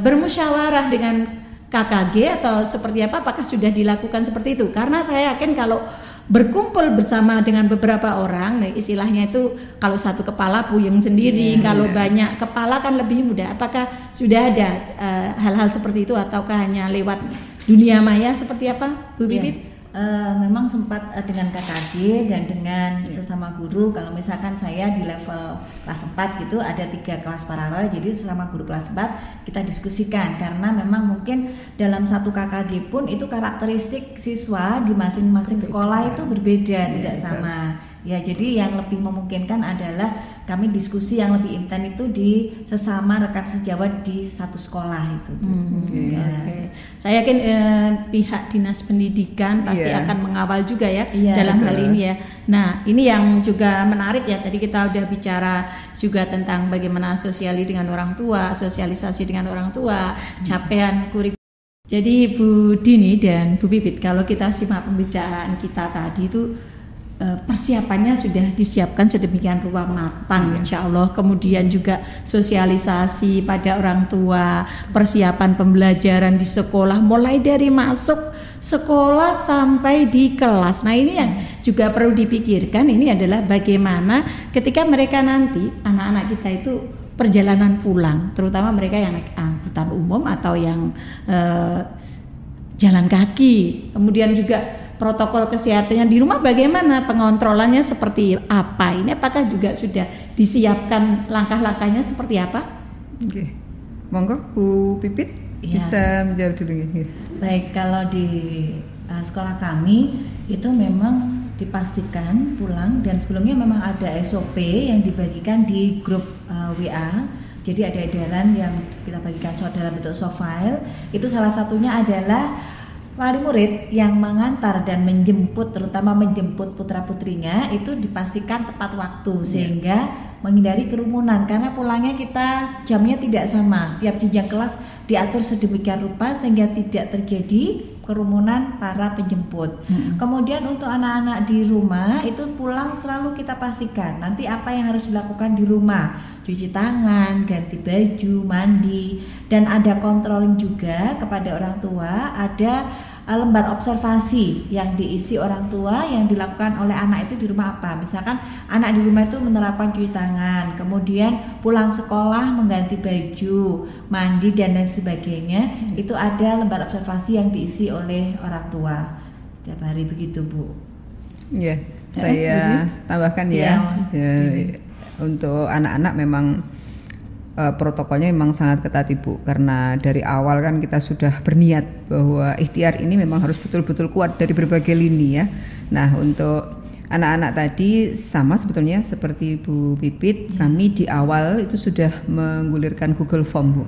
bermusyawarah dengan KKG atau seperti apa? Apakah sudah dilakukan seperti itu? Karena saya yakin kalau berkumpul bersama dengan beberapa orang, istilahnya itu kalau satu kepala puyeng sendiri, kalau banyak kepala kan lebih mudah. Apakah sudah ada hal-hal seperti itu ataukah hanya lewat dunia maya seperti apa, Bu Pipit? Memang sempat dengan KKG dan dengan sesama guru. Kalau misalkan saya di level kelas 4 gitu ada 3 kelas paralel, jadi sesama guru kelas 4 kita diskusikan, karena memang mungkin dalam satu KKG pun itu karakteristik siswa di masing-masing sekolah itu berbeda, tidak sama. Ya, jadi yang lebih memungkinkan adalah kami diskusi yang lebih intens itu di sesama rekan sejawat di satu sekolah itu. Saya yakin pihak dinas pendidikan pasti akan mengawal juga ya dalam hal ini ya. Nah, ini yang juga menarik ya. Tadi kita udah bicara juga tentang bagaimana sosialisasi dengan orang tua, capaian kurikulum. Jadi Bu Dini dan Bu Pipit, kalau kita simak pembicaraan kita tadi itu persiapannya sudah disiapkan sedemikian rupa matang, insya Allah. Kemudian juga sosialisasi pada orang tua, persiapan pembelajaran di sekolah, mulai dari masuk sekolah sampai di kelas. Nah, ini yang juga perlu dipikirkan, ini adalah bagaimana ketika mereka nanti, anak-anak kita itu perjalanan pulang, terutama mereka yang naik angkutan umum atau yang jalan kaki, kemudian juga protokol kesehatannya di rumah bagaimana, pengontrolannya seperti apa, ini apakah juga sudah disiapkan langkah-langkahnya seperti apa? Oke, monggo Bu Pipit bisa menjawab dulu ya. Baik, kalau di sekolah kami itu memang dipastikan pulang, dan sebelumnya memang ada SOP yang dibagikan di grup WA. Jadi ada edaran yang kita bagikan dalam bentuk soft file. Itu salah satunya adalah wali murid yang mengantar dan menjemput, terutama menjemput putra-putrinya itu dipastikan tepat waktu sehingga menghindari kerumunan, karena pulangnya kita jamnya tidak sama, setiap jenjang kelas diatur sedemikian rupa sehingga tidak terjadi kerumunan para penjemput. Kemudian untuk anak-anak di rumah itu pulang selalu kita pastikan nanti apa yang harus dilakukan di rumah, cuci tangan, ganti baju, mandi, dan ada controlling juga kepada orang tua. Ada lembar observasi yang diisi orang tua yang dilakukan oleh anak itu di rumah apa. Misalkan anak di rumah itu menerapkan cuci tangan, kemudian pulang sekolah mengganti baju, mandi dan lain sebagainya. Itu ada lembar observasi yang diisi oleh orang tua setiap hari, begitu Bu. Ya, saya tambahkan ya. Untuk anak-anak memang protokolnya memang sangat ketat Ibu, karena dari awal kan kita sudah berniat bahwa ikhtiar ini memang harus betul-betul kuat dari berbagai lini ya. Nah, untuk Anak-anak tadi sama sebetulnya seperti Bu Pipit, kami di awal itu sudah menggulirkan Google Form, Bu.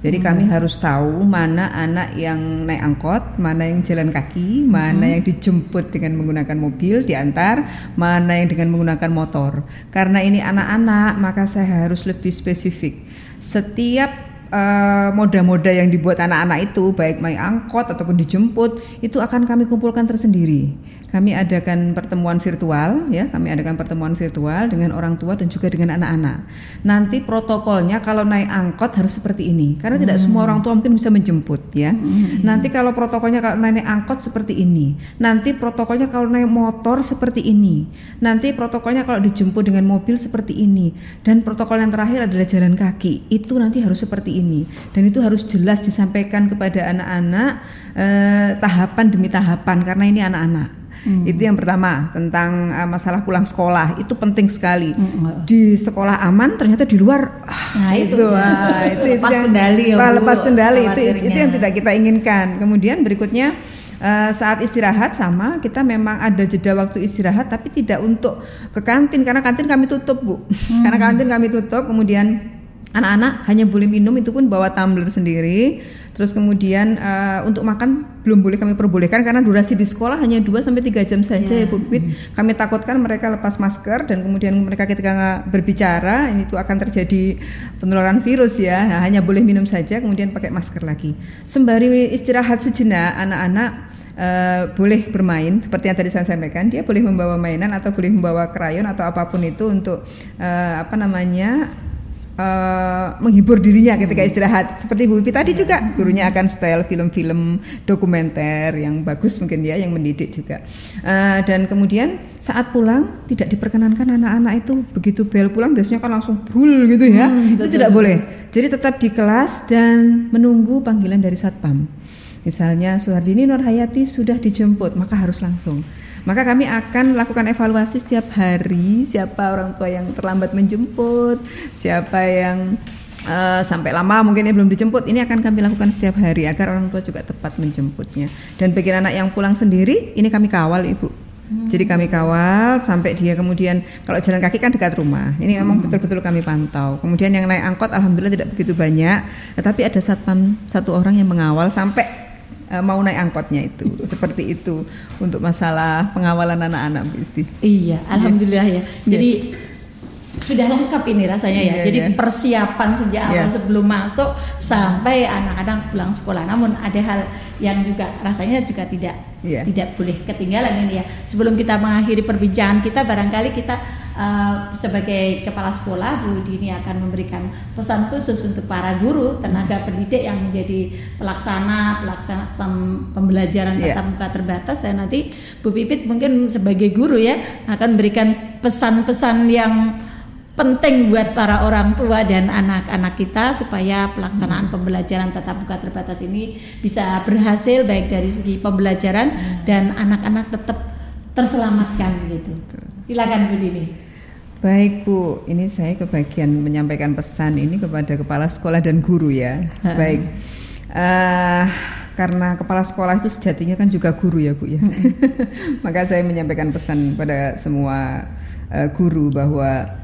Jadi kami harus tahu mana anak yang naik angkot, mana yang jalan kaki, mana yang dijemput dengan menggunakan mobil diantar, mana yang dengan menggunakan motor. Karena ini anak-anak, maka saya harus lebih spesifik. Setiap moda-moda yang dibuat anak-anak itu, baik naik angkot ataupun dijemput, itu akan kami kumpulkan tersendiri. Kami adakan pertemuan virtual, ya, kami adakan pertemuan virtual dengan orang tua dan juga dengan anak-anak. Nanti protokolnya kalau naik angkot harus seperti ini, karena tidak semua orang tua mungkin bisa menjemput, ya. Nanti kalau protokolnya kalau naik angkot seperti ini, nanti protokolnya kalau naik motor seperti ini, nanti protokolnya kalau dijemput dengan mobil seperti ini, dan protokol yang terakhir adalah jalan kaki. Itu nanti harus seperti ini, dan itu harus jelas disampaikan kepada anak-anak tahapan demi tahapan, karena ini anak-anak. Itu yang pertama tentang masalah pulang sekolah, itu penting sekali. Di sekolah aman, ternyata di luar itu lepas kendali, lepas kendali, itu yang tidak kita inginkan. Kemudian berikutnya saat istirahat sama, kita memang ada jeda waktu istirahat, tapi tidak untuk ke kantin, karena kantin kami tutup, Bu. Karena kantin kami tutup, kemudian anak-anak hanya boleh minum, itu pun bawa tumbler sendiri. Terus kemudian untuk makan belum boleh kami perbolehkan, karena durasi di sekolah hanya 2-3 jam saja, ya Bu Pipit. Kami takutkan mereka lepas masker dan kemudian mereka ketika berbicara ini itu akan terjadi penularan virus, ya. Nah, hanya boleh minum saja, kemudian pakai masker lagi. Sembari istirahat sejenak, anak-anak boleh bermain seperti yang tadi saya sampaikan. Dia boleh membawa mainan atau boleh membawa krayon atau apapun itu untuk menghibur dirinya ketika istirahat. Seperti Bu Pipit tadi juga, gurunya akan style film-film dokumenter yang bagus mungkin, ya, yang mendidik juga. Dan kemudian saat pulang tidak diperkenankan anak-anak itu begitu bel pulang biasanya kan langsung brul gitu, ya. Itu tidak boleh. Jadi tetap di kelas dan menunggu panggilan dari satpam. Misalnya Suhardini Nurhayati sudah dijemput, maka harus langsung. Maka kami akan lakukan evaluasi setiap hari, siapa orang tua yang terlambat menjemput, siapa yang sampai lama mungkin belum dijemput. Ini akan kami lakukan setiap hari agar orang tua juga tepat menjemputnya. Dan bagi anak yang pulang sendiri, ini kami kawal, Ibu. Jadi kami kawal sampai dia kemudian, kalau jalan kaki kan dekat rumah, ini memang betul-betul kami pantau. Kemudian yang naik angkot alhamdulillah tidak begitu banyak, tetapi ada satpam 1 orang yang mengawal sampai mau naik angkotnya itu. Seperti itu untuk masalah pengawalan anak-anak, Bu Isti. Iya, alhamdulillah, ya. Jadi sudah lengkap ini rasanya, ya. Jadi persiapan sejak awal sebelum masuk sampai anak-anak pulang sekolah. Namun ada hal yang juga rasanya juga tidak boleh ketinggalan ini, ya. Sebelum kita mengakhiri perbincangan kita, barangkali kita sebagai kepala sekolah, Bu Dini akan memberikan pesan khusus untuk para guru, tenaga pendidik yang menjadi pelaksana pembelajaran tatap muka terbatas. Dan nanti Bu Pipit mungkin sebagai guru, ya, akan memberikan pesan-pesan yang penting buat para orang tua dan anak-anak kita supaya pelaksanaan pembelajaran tatap muka terbatas ini bisa berhasil, baik dari segi pembelajaran dan anak-anak tetap terselamatkan gitu. Silakan Bu Dini. Baik, Bu, ini saya kebagian menyampaikan pesan ini kepada kepala sekolah dan guru, ya. Baik, karena kepala sekolah itu sejatinya kan juga guru, ya, Bu, ya. Maka saya menyampaikan pesan pada semua guru bahwa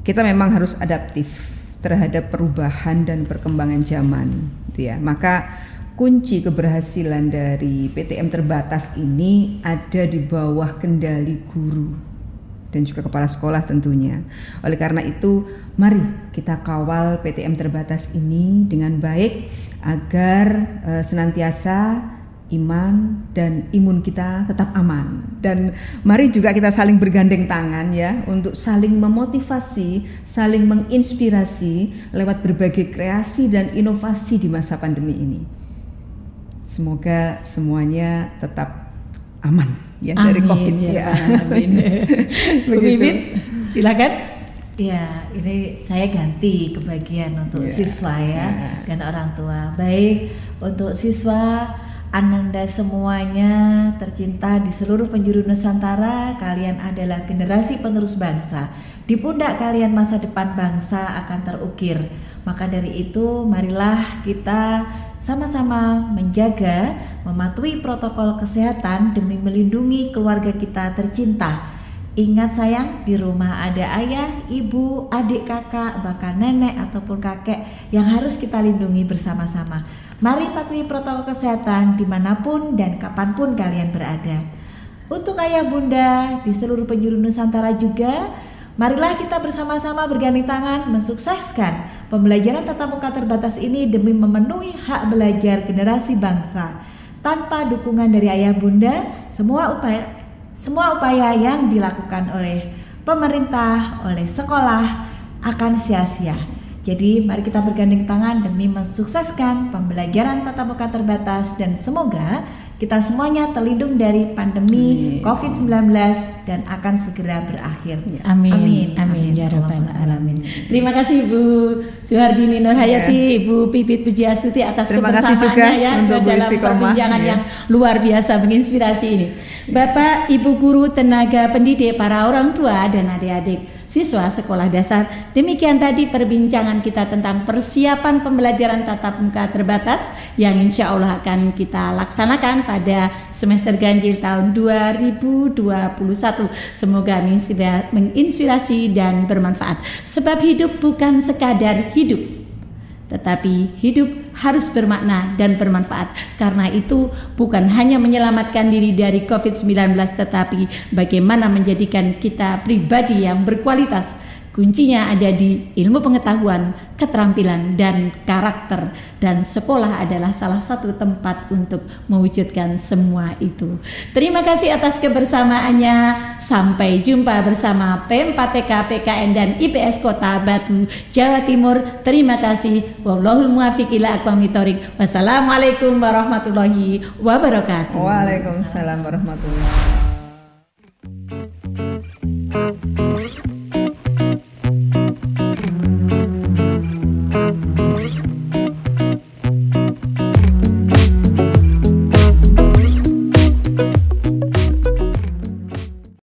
kita memang harus adaptif terhadap perubahan dan perkembangan zaman, gitu, ya. Maka kunci keberhasilan dari PTM terbatas ini ada di bawah kendali guru dan juga kepala sekolah tentunya. Oleh karena itu, mari kita kawal PTM terbatas ini dengan baik agar senantiasa iman dan imun kita tetap aman. Dan mari juga kita saling bergandeng tangan, ya, untuk saling memotivasi, saling menginspirasi lewat berbagai kreasi dan inovasi di masa pandemi ini. Semoga semuanya tetap aman, ya, dari COVID, ya. Amin. Bu Pipit, silakan. Ya, ini saya ganti kebagian untuk siswa, ya, dan orang tua. Baik, untuk siswa Ananda semuanya tercinta di seluruh penjuru Nusantara, kalian adalah generasi penerus bangsa. Di pundak kalian masa depan bangsa akan terukir. Maka dari itu, marilah kita sama-sama menjaga, mematuhi protokol kesehatan demi melindungi keluarga kita tercinta. Ingat sayang, di rumah ada ayah, ibu, adik, kakak, bahkan nenek ataupun kakek yang harus kita lindungi bersama-sama. Mari patuhi protokol kesehatan dimanapun dan kapanpun kalian berada. Untuk ayah bunda di seluruh penjuru Nusantara juga, marilah kita bersama-sama bergandeng tangan mensukseskan pembelajaran tatap muka terbatas ini demi memenuhi hak belajar generasi bangsa. Tanpa dukungan dari ayah bunda, semua upaya yang dilakukan oleh pemerintah, oleh sekolah akan sia-sia. Jadi mari kita bergandeng tangan demi mensukseskan pembelajaran tatap muka terbatas dan semoga kita semuanya terlindung dari pandemi COVID-19 dan akan segera berakhir. Amin. Ya Rabbal Alamin. Terima kasih Ibu Suhardini Nurhayati, Ibu Pipit Pujiastuti atas kebersamaannya ya dalam perbincangan yang luar biasa menginspirasi ini. Bapak, Ibu guru, tenaga pendidik, para orang tua dan adik-adik siswa sekolah dasar, demikian tadi perbincangan kita tentang persiapan pembelajaran tatap muka terbatas yang insya Allah akan kita laksanakan pada semester ganjil tahun 2021. Semoga menginspirasi dan bermanfaat. Sebab hidup bukan sekadar hidup, tetapi hidup harus bermakna dan bermanfaat. Karena itu bukan hanya menyelamatkan diri dari COVID-19, tetapi bagaimana menjadikan kita pribadi yang berkualitas. Kuncinya ada di ilmu pengetahuan, keterampilan, dan karakter. Dan sekolah adalah salah satu tempat untuk mewujudkan semua itu. Terima kasih atas kebersamaannya. Sampai jumpa bersama P4TK, PKN, dan IPS Kota Batu, Jawa Timur. Terima kasih. Wallahul muwaffiq ila aqwamit thoriq. Wassalamualaikum warahmatullahi wabarakatuh. Waalaikumsalam warahmatullahi wabarakatuh.